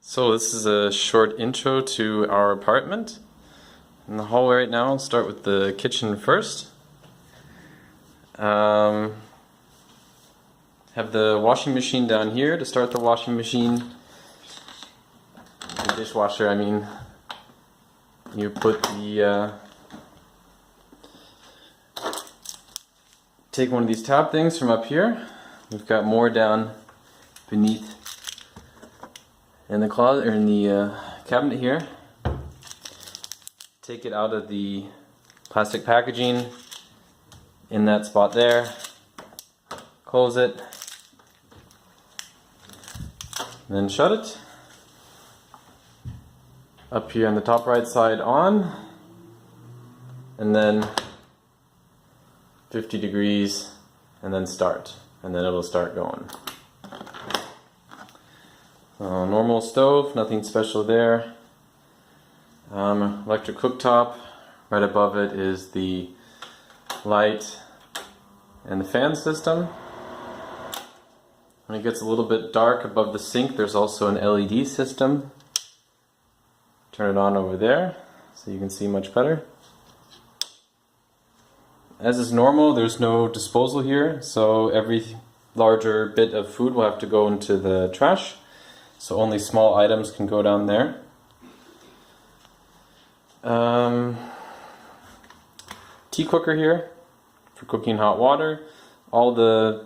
So this is a short intro to our apartment. In the hallway right now, I'll start with the kitchen first. Have the washing machine down here. To start the washing machine, the dishwasher, I mean, you put the take one of these tab things from up here. We've got more down beneath in the closet or in the cabinet here. Take it out of the plastic packaging in that spot there. Close it. And then shut it. Up here on the top right side on. And then 50 degrees and then start. And then it'll start going. Normal stove, nothing special there. Electric cooktop. Right above it is the light and the fan system. When it gets a little bit dark above the sink, there's also an LED system. Turn it on over there so you can see much better. As is normal, there's no disposal here, so every larger bit of food will have to go into the trash. So only small items can go down there. Tea cooker here for cooking hot water. All the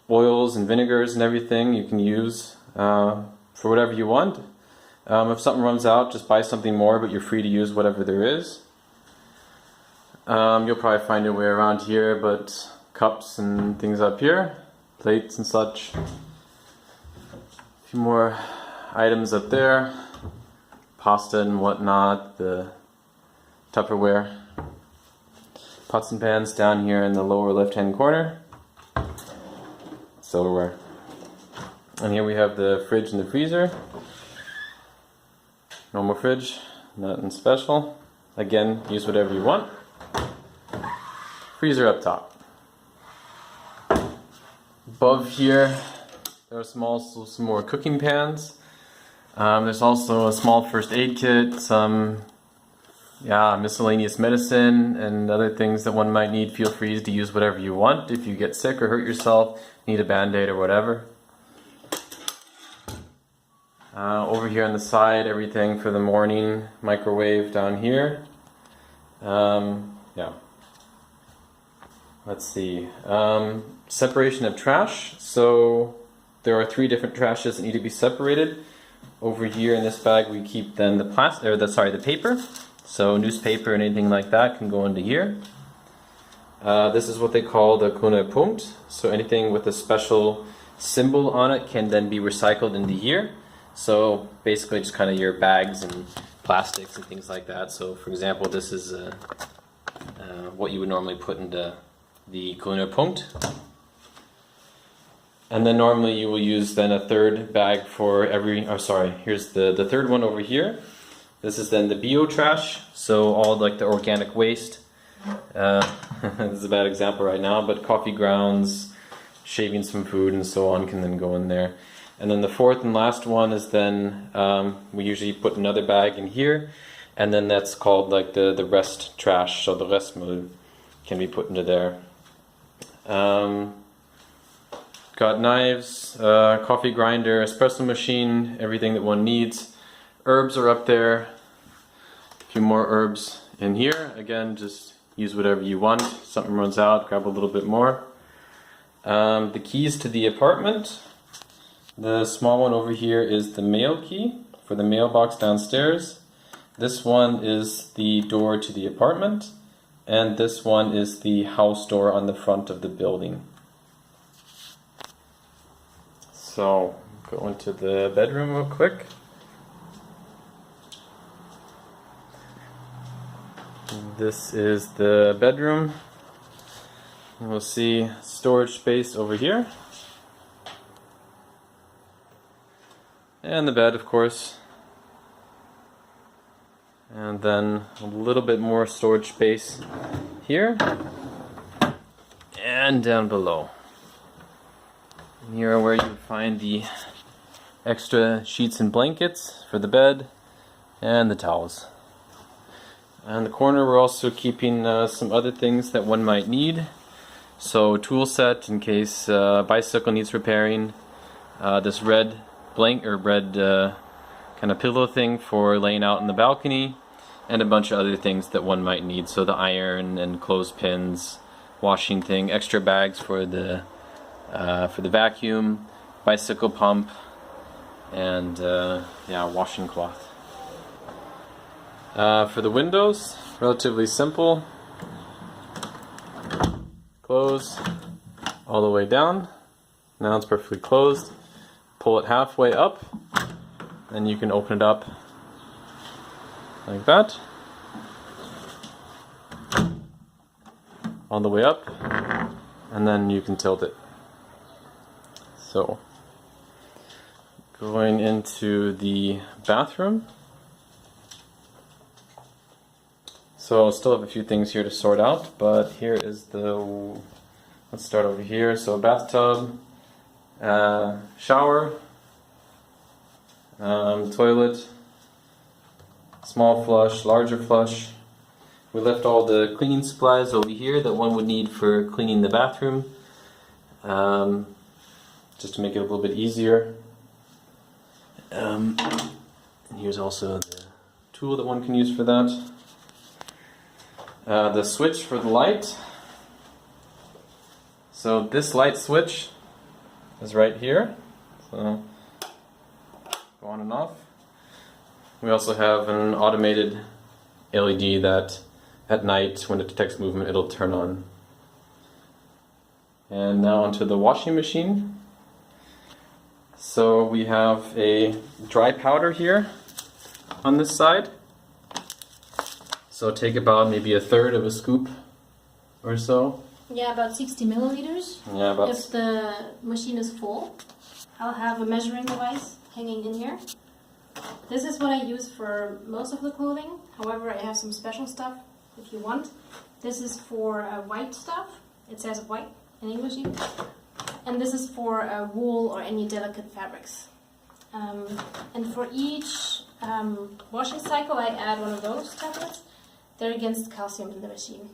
oils and vinegars and everything you can use for whatever you want. If something runs out, just buy something more, but you're free to use whatever there is. You'll probably find your way around here, but cups and things up here, plates and such. A few more items up there, pasta and whatnot, the Tupperware. Pots and pans down here in the lower left hand corner. Silverware. And here we have the fridge and the freezer. Normal fridge, nothing special. Again, use whatever you want. Freezer up top. Above here, there are some more cooking pans. There's also a small first aid kit, some miscellaneous medicine and other things that one might need. Feel free to use whatever you want. If you get sick or hurt yourself, need a band-aid or whatever. Over here on the side, everything for the morning. Microwave down here. Let's see. Separation of trash. So there are 3 different trashes that need to be separated. Over here in this bag we keep then the paper. So newspaper and anything like that can go into here. This is what they call the Knotenpunkt. So anything with a special symbol on it can then be recycled into here. So basically just kind of your bags and plastics and things like that. So for example, this is what you would normally put into the Knotenpunkt. And then normally you will use then a third bag for here's the third one over here. This is then the bio trash, so all like the organic waste. This is a bad example right now, but coffee grounds, shavings from food and so on can then go in there. And then the fourth and last one is then, we usually put another bag in here, and then that's called like the rest trash, so the Restmüll can be put into there. Got knives, coffee grinder, espresso machine, everything that one needs. Herbs are up there. A few more herbs in here. Again, just use whatever you want. If something runs out, grab a little bit more. The keys to the apartment. The small one over here is the mail key for the mailbox downstairs. This one is the door to the apartment. And this one is the house door on the front of the building. So, go into the bedroom real quick. This is the bedroom. We'll see storage space over here. And the bed, of course. And then a little bit more storage space here. And down below. And here are where you find the extra sheets and blankets for the bed, and the towels. In the corner we're also keeping some other things that one might need. So tool set in case bicycle needs repairing. This red kind of pillow thing for laying out in the balcony, and a bunch of other things that one might need. So the iron and clothespins, washing thing, extra bags for the vacuum, bicycle pump, and yeah, washing cloth. For the windows, relatively simple. Close all the way down. Now it's perfectly closed. Pull it halfway up, and you can open it up like that. All the way up, and then you can tilt it. So, going into the bathroom. So I still have a few things here to sort out, but here is let's start over here. So bathtub, shower, toilet, small flush, larger flush. We left all the cleaning supplies over here that one would need for cleaning the bathroom, just to make it a little bit easier. And here's also the tool that one can use for that. The switch for the light. So this light switch is right here. So go on and off. We also have an automated LED that at night, when it detects movement, it'll turn on. And now onto the washing machine. So we have a dry powder here on this side. So take about maybe a third of a scoop or so. Yeah, about 60 milliliters. Yeah, about. If the machine is full, I'll have a measuring device hanging in here. This is what I use for most of the clothing. However, I have some special stuff if you want. This is for white stuff. It says white in English even. And this is for wool or any delicate fabrics. And for each washing cycle, I add one of those tablets. They're against calcium in the machine.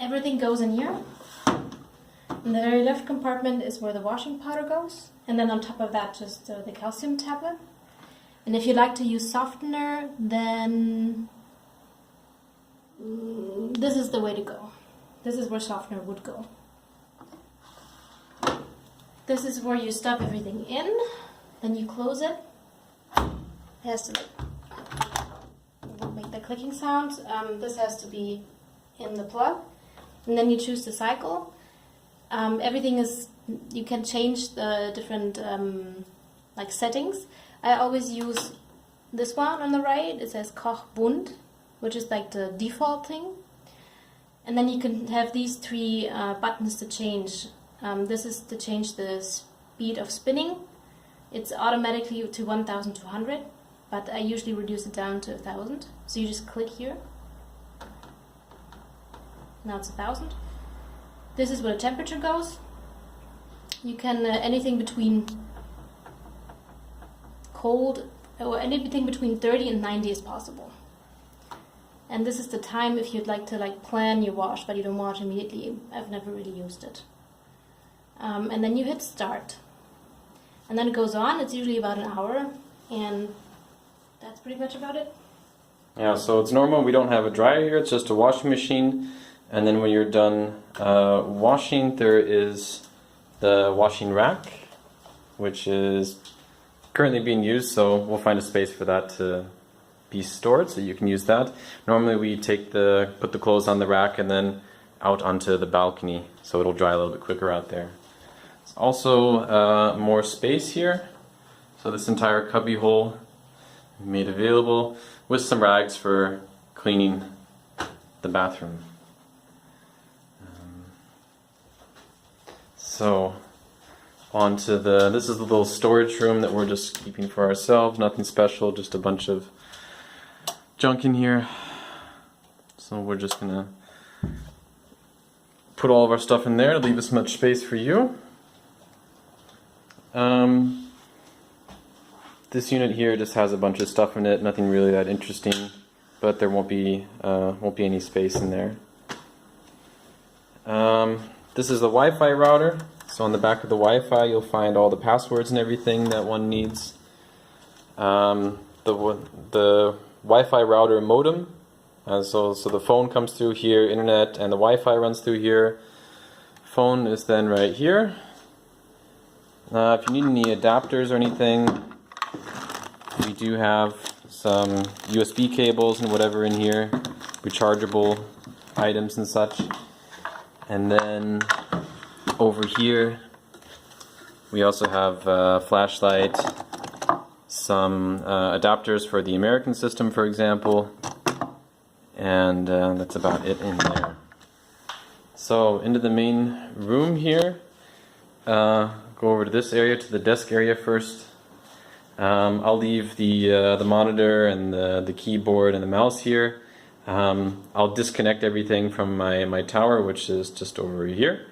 Everything goes in here. In the very left compartment is where the washing powder goes. And then on top of that, just the calcium tablet. And if you like to use softener, then this is the way to go. This is where softener would go. This is where you stuff everything in. Then you close it. It has to make the clicking sound. This has to be in the plug. And then you choose the cycle. Everything is, you can change the different like settings. I always use this one on the right. It says Koch Bunt, which is like the default thing. And then you can have these three buttons to change. This is to change the speed of spinning. It's automatically to 1200, but I usually reduce it down to 1000. So you just click here. Now it's 1000. This is where the temperature goes. You can anything between cold, or anything between 30 and 90 is possible. And this is the time if you'd like to plan your wash, but you don't wash immediately. I've never really used it. And then you hit start. And then it goes on. It's usually about an hour, and that's pretty much about it. Yeah, so it's normal. We don't have a dryer here. It's just a washing machine. And then when you're done washing, there is the washing rack, which is currently being used. So we'll find a space for that to be stored, so you can use that. Normally we put the clothes on the rack and then out onto the balcony, so it'll dry a little bit quicker out there. There's also more space here, so this entire cubby hole made available with some rags for cleaning the bathroom. So onto this is the little storage room that we're just keeping for ourselves. Nothing special, just a bunch of junk in here. So we're just gonna put all of our stuff in there to leave as much space for you. This unit here just has a bunch of stuff in it, nothing really that interesting, but there won't be any space in there. This is the Wi-Fi router. So on the back of the Wi-Fi, you'll find all the passwords and everything that one needs. The Wi-Fi router modem. So the phone comes through here, internet, and the Wi-Fi runs through here. Phone is then right here. If you need any adapters or anything, we do have some USB cables and whatever in here, rechargeable items and such. And then over here, we also have a flashlight, some adapters for the American system, for example, and that's about it in there. So into the main room here, go over to this area, to the desk area first. I'll leave the monitor and the keyboard and the mouse here. I'll disconnect everything from my tower, which is just over here.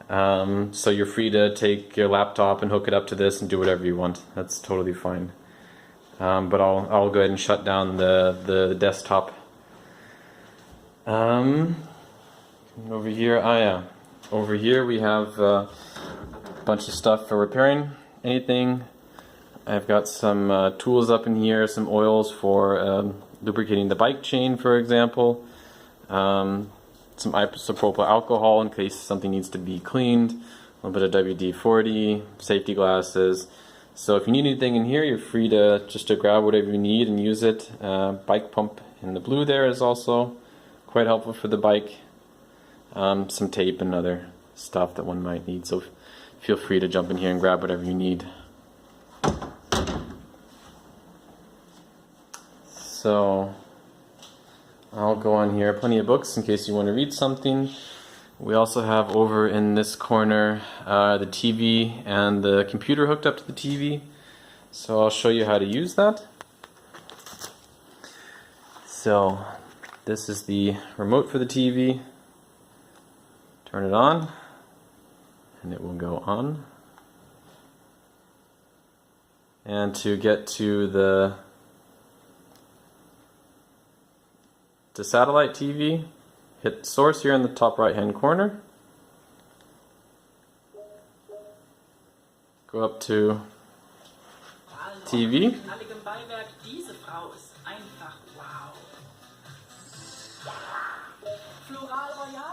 So you're free to take your laptop and hook it up to this and do whatever you want. That's totally fine. But I'll go ahead and shut down the desktop. Over here, over here we have a bunch of stuff for repairing anything. I've got some tools up in here, some oils for lubricating the bike chain, for example. Some isopropyl alcohol in case something needs to be cleaned. A little bit of WD-40, safety glasses. So if you need anything in here, you're free to just to grab whatever you need and use it. Bike pump in the blue there is also quite helpful for the bike. Some tape and other stuff that one might need. So feel free to jump in here and grab whatever you need. So I'll go on here, plenty of books in case you want to read something. We also have over in this corner the TV and the computer hooked up to the TV. So I'll show you how to use that. So this is the remote for the TV. Turn it on and it will go on. And to get to the satellite TV, hit source here in the top right hand corner. Go up to TV.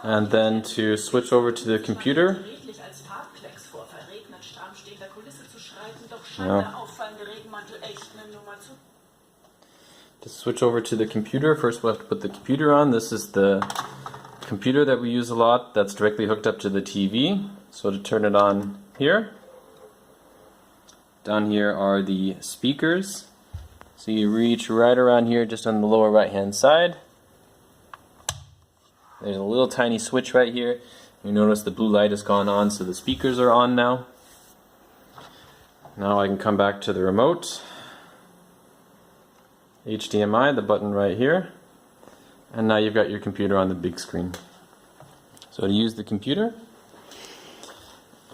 And then to switch over to the computer. To switch over to the computer, first we'll have to put the computer on. This is the computer that we use a lot that's directly hooked up to the TV. So to turn it on here, down here are the speakers. So you reach right around here just on the lower right hand side. There's a little tiny switch right here. You notice the blue light has gone on, so the speakers are on now. Now I can come back to the remote. HDMI, the button right here, and now you've got your computer on the big screen. So to use the computer,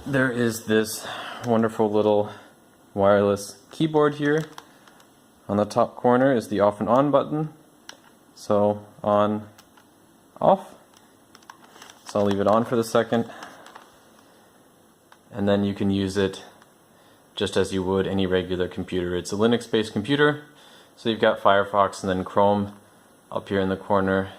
there is this wonderful little wireless keyboard here. On the top corner is the off and on button. So on, off. So I'll leave it on for the second, and then you can use it just as you would any regular computer. It's a Linux-based computer. So you've got Firefox and then Chrome up here in the corner.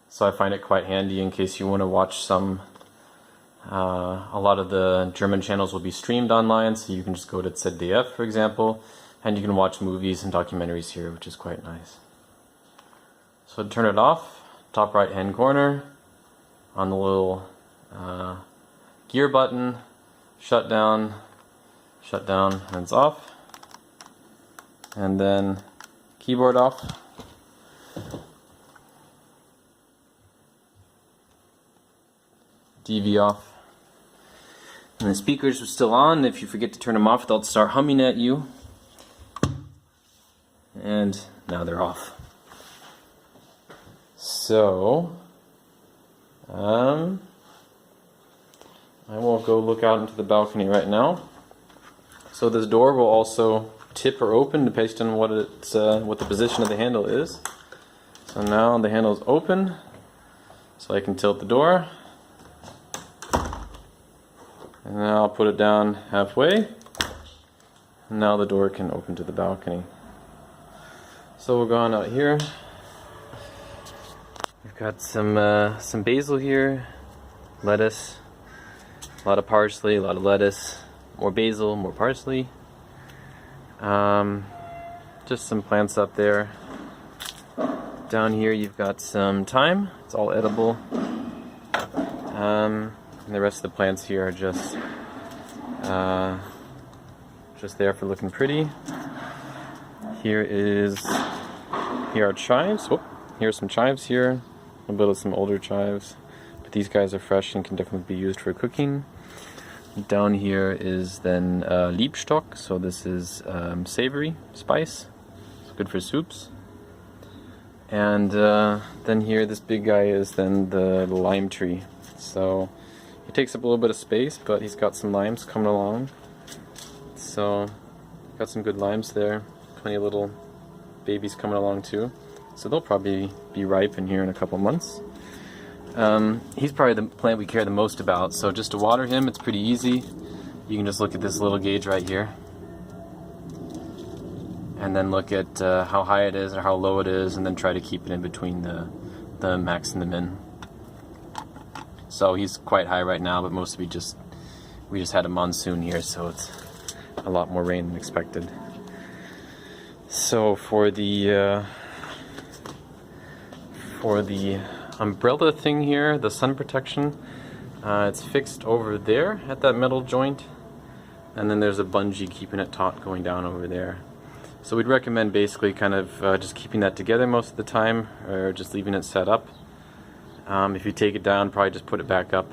So I find it quite handy in case you want to watch some, a lot of the German channels will be streamed online, so you can just go to ZDF, for example, and you can watch movies and documentaries here, which is quite nice. So to turn it off, top right hand corner, on the little gear button, shut down, and it's off. And then keyboard off. DV off. And the speakers are still on. If you forget to turn them off, they'll start humming at you. And now they're off. So, I will go look out into the balcony right now. So this door will also tip or open based on what the position of the handle is. So now the handle is open, so I can tilt the door. And now I'll put it down halfway. And now the door can open to the balcony. So we'll go on out here. We've got some basil here, lettuce, a lot of parsley, a lot of lettuce, more basil, more parsley. Just some plants up there. Down here you've got some thyme. It's all edible. And the rest of the plants here are just there for looking pretty. Here are chives. Oh, here's some chives here. A little bit of some older chives, but these guys are fresh and can definitely be used for cooking. Down here is then Liebstock, so this is savory spice. It's good for soups. And then here, this big guy is then the lime tree. So he takes up a little bit of space, but he's got some limes coming along. So got some good limes there. Plenty of little babies coming along too. So they'll probably be ripe in here in a couple months. He's probably the plant we care the most about. So just to water him, it's pretty easy. You can just look at this little gauge right here. And then look at how high it is or how low it is, and then try to keep it in between the max and the min. So he's quite high right now, but mostly we just had a monsoon here, so it's a lot more rain than expected. So for the umbrella thing here, the sun protection, it's fixed over there at that metal joint, and then there's a bungee keeping it taut going down over there. So we'd recommend basically kind of just keeping that together most of the time, or just leaving it set up. If you take it down, probably just put it back up.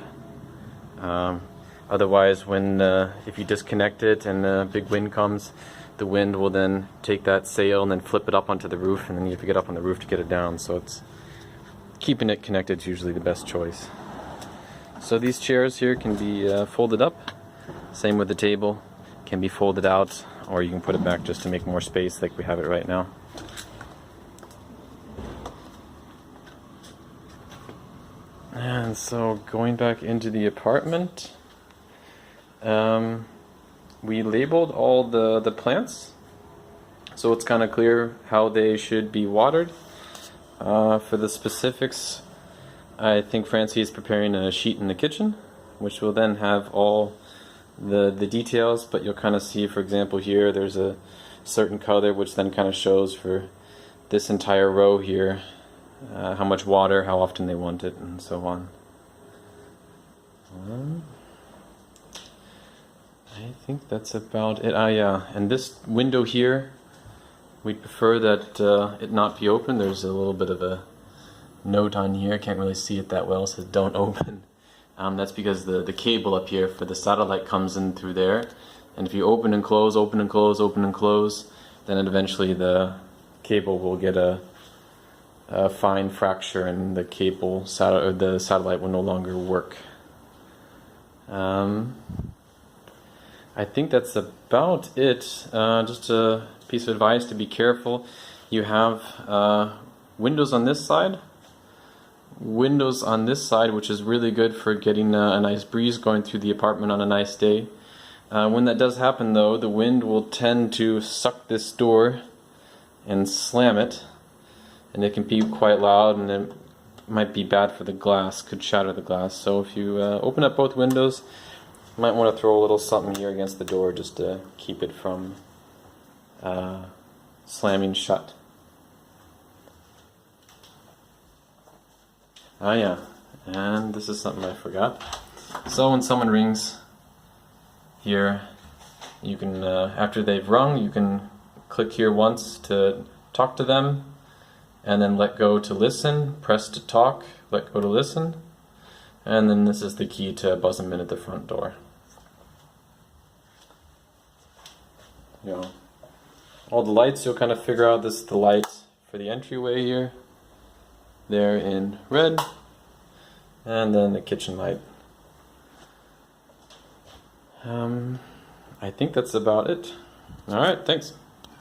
Otherwise, if you disconnect it and a big wind comes, the wind will then take that sail and then flip it up onto the roof, and then you have to get up on the roof to get it down. So keeping it connected is usually the best choice. So these chairs here can be folded up. Same with the table, can be folded out, or you can put it back just to make more space like we have it right now. And so going back into the apartment, we labeled all the plants, so it's kind of clear how they should be watered. For the specifics, I think Francie is preparing a sheet in the kitchen, which will then have all the details, but you'll kind of see, for example, here there's a certain color which then kind of shows for this entire row here how much water, how often they want it, and so on. I think that's about it. Yeah, and this window here, we'd prefer that it not be open. There's a little bit of a note on here, I can't really see it that well, it says don't open. That's because the cable up here for the satellite comes in through there, and if you open and close, open and close, open and close, then eventually the cable will get a fine fracture, and the satellite will no longer work. I think that's about it. Just a piece of advice to be careful. You have windows on this side, which is really good for getting a nice breeze going through the apartment on a nice day. When that does happen though, the wind will tend to suck this door and slam it, and it can be quite loud, and it might be bad for the glass, could shatter the glass. So if you open up both windows, you might want to throw a little something here against the door just to keep it from slamming shut. Oh yeah, and this is something I forgot. So when someone rings here, you can, after they've rung, you can click here once to talk to them, and then let go to listen, press to talk, let go to listen, and then this is the key to buzz them in at the front door. You know, all the lights, you'll kind of figure out this is the lights for the entryway here. They're in red, And then the kitchen light. I think that's about it. All right, thanks.